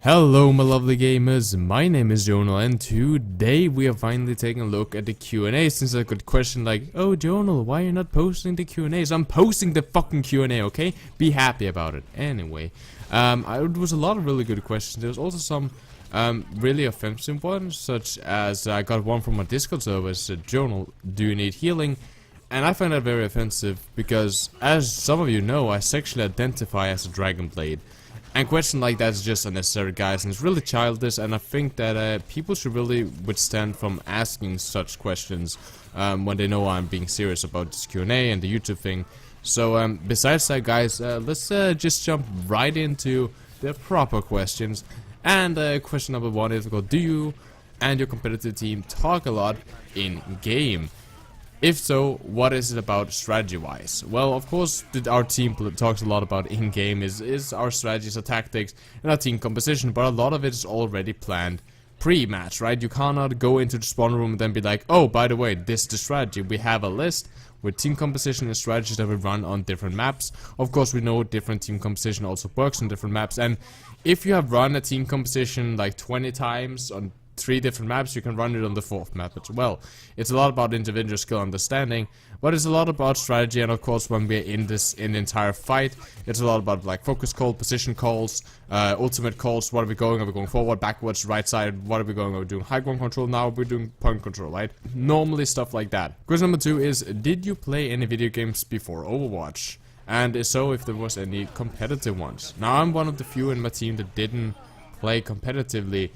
Hello my lovely gamers, my name is Jonal and today we are finally taking a look at the Q&A since I got question like, oh Jonal, why are you not posting the Q&As? I'm posting the fucking Q&A, okay? Be happy about it. Anyway, there was a lot of really good questions. There was also some really offensive ones, such as I got one from my Discord server that said, Jonal, do you need healing? And I find that very offensive because, as some of you know, I sexually identify as a dragon blade. And question like that is just unnecessary, guys, and it's really childish, and I think that people should really withstand from asking such questions when they know I'm being serious about this Q&A and the YouTube thing. So besides that, guys, let's just jump right into the proper questions. And question number one is, do you and your competitive team talk a lot in game? If so, what is it about strategy-wise? Well, of course, our team talks a lot about in-game is our strategies, our tactics, and our team composition, but a lot of it is already planned pre-match, right? You cannot go into the spawn room and then be like, oh, by the way, this is the strategy. We have a list with team composition and strategies that we run on different maps. Of course, we know different team composition also works on different maps, and if you have run a team composition like 20 times on 3 different maps, you can run it on the 4th map as well. It's a lot about individual skill understanding, but it's a lot about strategy, and of course when we're in the entire fight, it's a lot about like focus call, position calls, ultimate calls. What are we going? Are we going forward, backwards, right side? What are we going? Are we doing high ground control now? We're doing point control, right? Normally stuff like that. Question number 2 is, did you play any video games before Overwatch? And if so, if there was any competitive ones. Now I'm one of the few in my team that didn't play competitively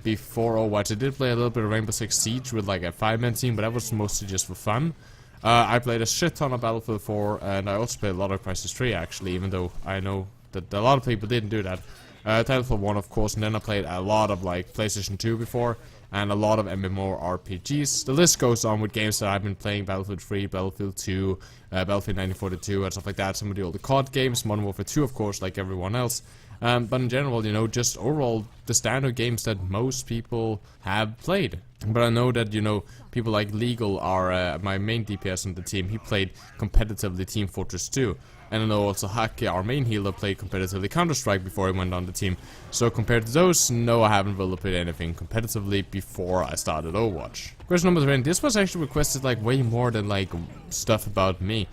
before Overwatch. I did play a little bit of Rainbow Six Siege with like a 5-man team, but that was mostly just for fun. I played a shit ton of Battlefield 4, and I also played a lot of Crisis 3 actually, even though I know that a lot of people didn't do that. Titanfall 1 of course, and then I played a lot of like PlayStation 2 before, and a lot of MMORPGs. The list goes on with games that I've been playing: Battlefield 3, Battlefield 2, Battlefield 1942, and stuff like that. Some of the older COD games, Modern Warfare 2 of course, like everyone else. But in general, you know, just overall the standard games that most people have played. But I know that, you know, people like Legal are my main DPS on the team. He played competitively Team Fortress 2. And I know also Hake, our main healer, played competitively Counter-Strike before he went on the team. So compared to those, no, I haven't really played anything competitively before I started Overwatch. Question number 3, and this was actually requested like way more than like stuff about me.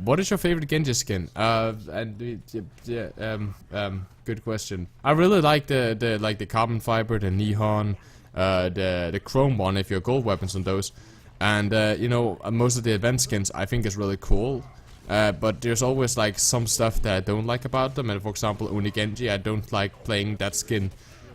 What is your favorite Genji skin? Good question. I really like the carbon fiber, the neon, the chrome one if you're gold weapons on those. And you know, most of the event skins I think is really cool. But there's always like some stuff that I don't like about them, and for example Unigenji, I don't like playing that skin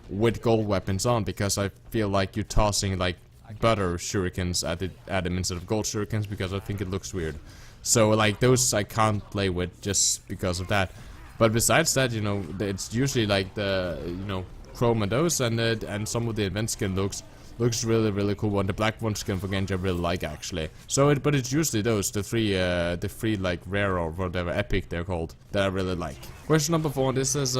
with gold weapons on because I feel like you're tossing like butter shurikens at him instead of gold shurikens, because I think it looks weird. So like those I can't play with just because of that. But besides that, you know, it's usually like the, you know, chrome and those, and some of the event skin looks really cool. And the black one skin for Genji I really like actually. So but it's usually those, the three like rare or whatever epic they're called, that I really like. Question number 4, this is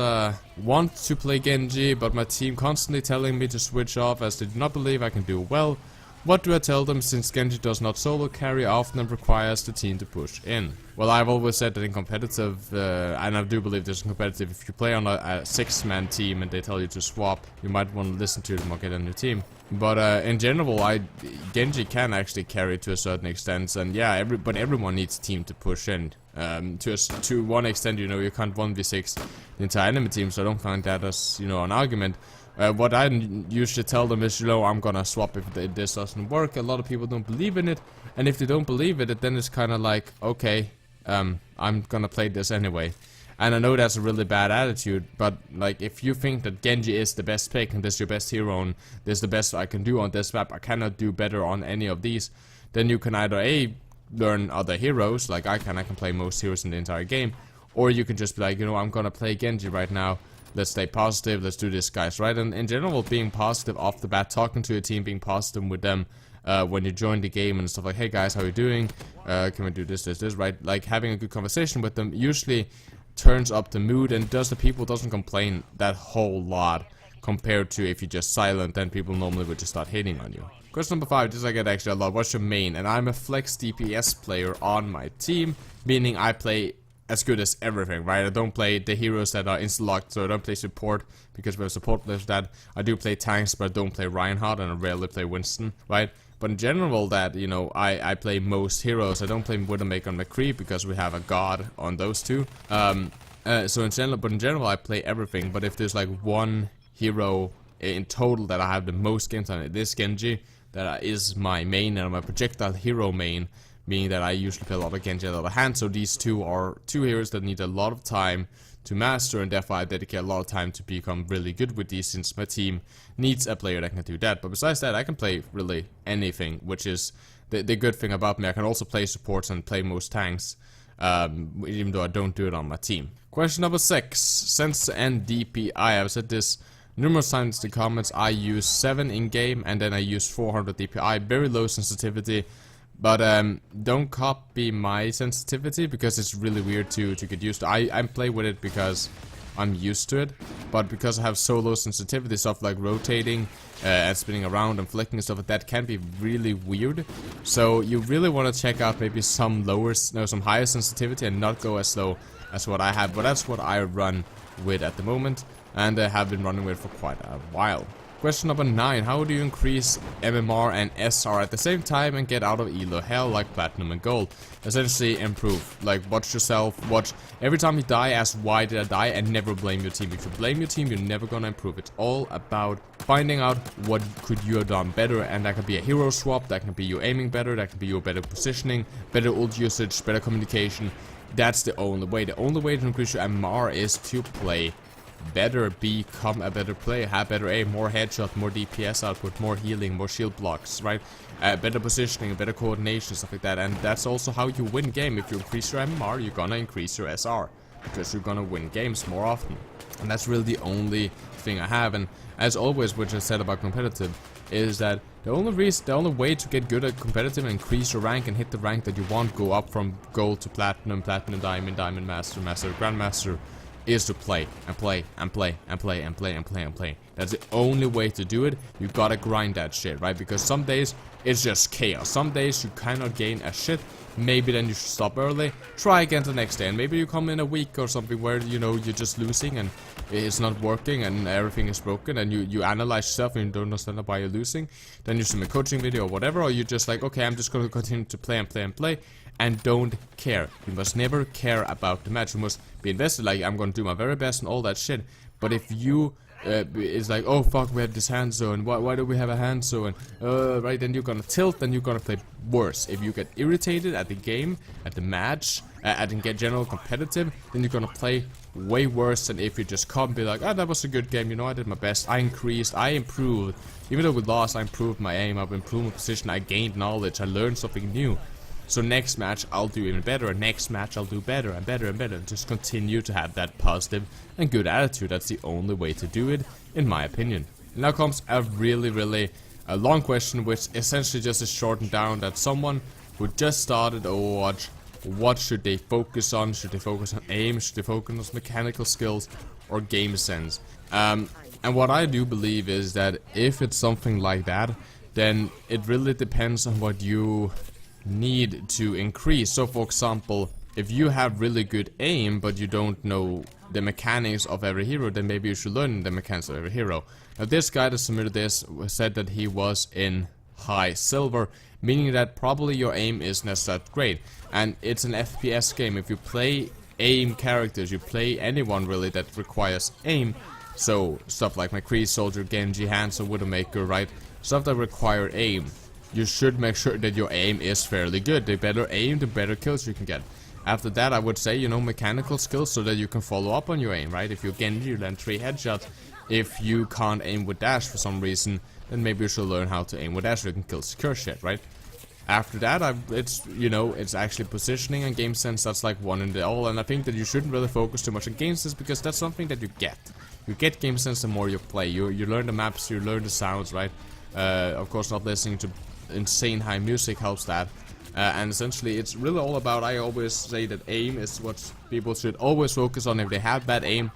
want to play Genji, but my team constantly telling me to switch off as they do not believe I can do well. What do I tell them, since Genji does not solo carry often and requires the team to push in? Well, I've always said that in competitive, and I do believe this in competitive, if you play on a 6-man team and they tell you to swap, you might want to listen to them or get a new team. But in general, Genji can actually carry to a certain extent, and yeah, but everyone needs a team to push in. To one extent, you know, you can't 1v6 the entire enemy team, so I don't find that as, you know, an argument. What I usually tell them is, you know, I'm gonna swap if this doesn't work. A lot of people don't believe in it, and if they don't believe in it, then it's kind of like, okay, I'm gonna play this anyway. And I know that's a really bad attitude, but like if you think that Genji is the best pick and this is your best hero and this is the best I can do on this map, I cannot do better on any of these, then you can either A, learn other heroes, like I can play most heroes in the entire game, or you can just be like, you know, I'm gonna play Genji right now. Let's stay positive, let's do this, guys, right? And in general, being positive off the bat, talking to your team, being positive with them when you join the game and stuff like, hey guys, how are you doing? Can we do this, right? Like having a good conversation with them usually turns up the mood, and the people doesn't complain that whole lot compared to if you're just silent, then people normally would just start hating on you. Question number 5, this I get actually a lot. What's your main? And I'm a flex DPS player on my team, meaning I play as good as everything, right? I don't play the heroes that are insta-locked, so I don't play support because we have support players that. I do play tanks, but I don't play Reinhardt, and I rarely play Winston, right? But in general, that, you know, I play most heroes. I don't play Widowmaker and McCree because we have a god on those two. So in general, I play everything. But if there's like one hero in total that I have the most games on, it is Genji. That is my main and my projectile hero main, meaning that I usually play a lot of Genji and a lot of hand. So these two are two heroes that need a lot of time to master, and therefore I dedicate a lot of time to become really good with these, since my team needs a player that can do that. But besides that, I can play really anything, which is the good thing about me. I can also play supports and play most tanks, even though I don't do it on my team. Question number 6. Sense and DPI. I've said this numerous times in the comments. I use 7 in game, and then I use 400 DPI. Very low sensitivity. But don't copy my sensitivity, because it's really weird to get used to. I play with it because I'm used to it, but because I have so low sensitivity, stuff like rotating and spinning around and flicking and stuff like that can be really weird. So you really want to check out maybe some higher sensitivity and not go as low as what I have. But that's what I run with at the moment, and I have been running with for quite a while. Question number 9. How do you increase MMR and SR at the same time and get out of elo hell like platinum and gold? Essentially improve. Like, watch yourself, watch every time you die, ask why did I die, and never blame your team. If you blame your team, you're never gonna improve. It's all about finding out what could you have done better, and that can be a hero swap, that can be you aiming better, that can be your better positioning, better ult usage, better communication. That's the only way. The only way to increase your MMR is to play better, become a better player, have better aim, more headshot, more DPS output, more healing, more shield blocks, right? Better positioning, better coordination, stuff like that. And that's also how you win game. If you increase your MMR, you're gonna increase your SR, because you're gonna win games more often. And that's really the only thing I have. And as always, which I said about competitive, is that the only way to get good at competitive and increase your rank and hit the rank that you want, go up from gold to platinum, platinum, diamond, diamond master, master, grandmaster, is to play and play and play and play and play and play and play. That's the only way to do it. You gotta grind that shit, right? Because some days it's just chaos. Some days you cannot gain a shit. Maybe then you should stop early, try again the next day, and maybe you come in a week or something where, you know, you're just losing and it's not working and everything is broken, and you analyze yourself and you don't understand why you're losing. Then you submit a coaching video or whatever, or you're just like, okay, I'm just gonna continue to play and play and play, and don't care. You must never care about the match. You must be invested, like, I'm gonna do my very best and all that shit. But if you it's like, oh fuck, we have this hand zone, why do we have a hand zone, right, then you're gonna tilt, then you're gonna play worse. If you get irritated at the game, at the match, at in general competitive, then you're gonna play way worse than if you just come and be like, ah, that was a good game, you know, I did my best, I increased, I improved. Even though we lost, I improved my aim, I've improved my position, I gained knowledge, I learned something new. So next match I'll do even better, and next match I'll do better and better and better, and just continue to have that positive and good attitude. That's the only way to do it, in my opinion. And now comes a really long question, which essentially just is shortened down, that someone who just started Overwatch, what should they focus on? Should they focus on aim? Should they focus on mechanical skills or game sense? And what I do believe is that if it's something like that, then it really depends on what you need to increase. So for example, if you have really good aim but you don't know the mechanics of every hero, then maybe you should learn the mechanics of every hero. Now this guy that submitted this said that he was in high silver, meaning that probably your aim isn't that great, and it's an FPS game. If you play aim characters, you play anyone really that requires aim, so stuff like McCree, Soldier, Genji, Hanzo, Widowmaker, right, stuff that require aim, you should make sure that your aim is fairly good. The better aim, the better kills you can get. After that, I would say, you know, mechanical skills, so that you can follow up on your aim, right? If you're Genji, you land 3 headshots. If you can't aim with dash for some reason, then maybe you should learn how to aim with dash so you can kill secure shit, right? After that, it's, you know, it's actually positioning and game sense. That's like one in the all, and I think that you shouldn't really focus too much on game sense, because that's something that you get. You get game sense the more you play. You learn the maps, you learn the sounds, right? Of course, not listening to insane high music helps that, and essentially it's really all about, I always say that aim is what people should always focus on. If they have bad aim,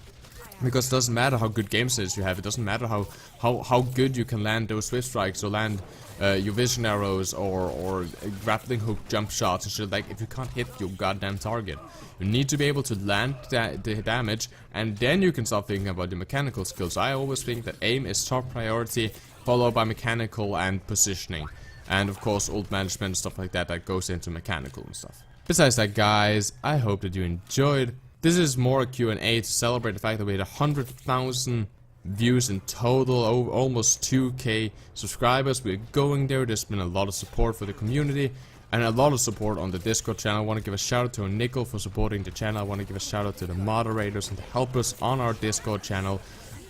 Because it doesn't matter how good game sense you have, it doesn't matter how good you can land those swift strikes or land your vision arrows or grappling hook jump shots and shit. Like, if you can't hit your goddamn target, you need to be able to land the damage, and then you can start thinking about the mechanical skills. I always think that aim is top priority, followed by mechanical and positioning, and of course ult management and stuff like that that goes into mechanical and stuff. Besides that, guys, I hope that you enjoyed. This is more a Q&A to celebrate the fact that we had 100,000 views in total, almost 2k subscribers. We're going there. There's been a lot of support for the community and a lot of support on the Discord channel. I want to give a shout out to Nickel for supporting the channel. I want to give a shout out to the moderators and the helpers on our Discord channel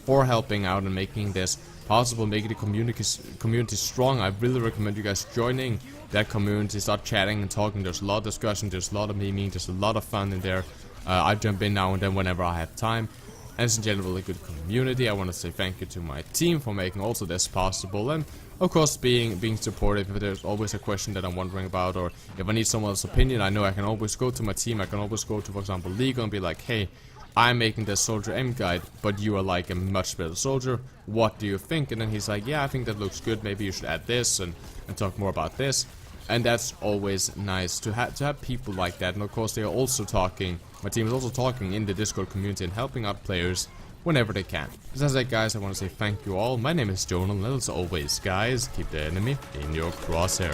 for helping out and making this possible, making the community strong. I really recommend you guys joining that community, start chatting and talking. There's a lot of discussion, there's a lot of memeing, there's a lot of fun in there. I jump in now and then whenever I have time. And it's in general a good community. I want to say thank you to my team for making also this possible, and of course being supportive. If there's always a question that I'm wondering about, or if I need someone's opinion, I know I can always go to my team. I can always go to, for example, Legal and be like, hey, I'm making this soldier aim guide, but you are like a much better soldier. What do you think? And then he's like, yeah, I think that looks good. Maybe you should add this and talk more about this. And that's always nice to have people like that. And of course, they are also talking. My team is also talking in the Discord community and helping out players whenever they can. Besides that, guys, I want to say thank you all. My name is Jonal, and as always, guys, keep the enemy in your crosshair.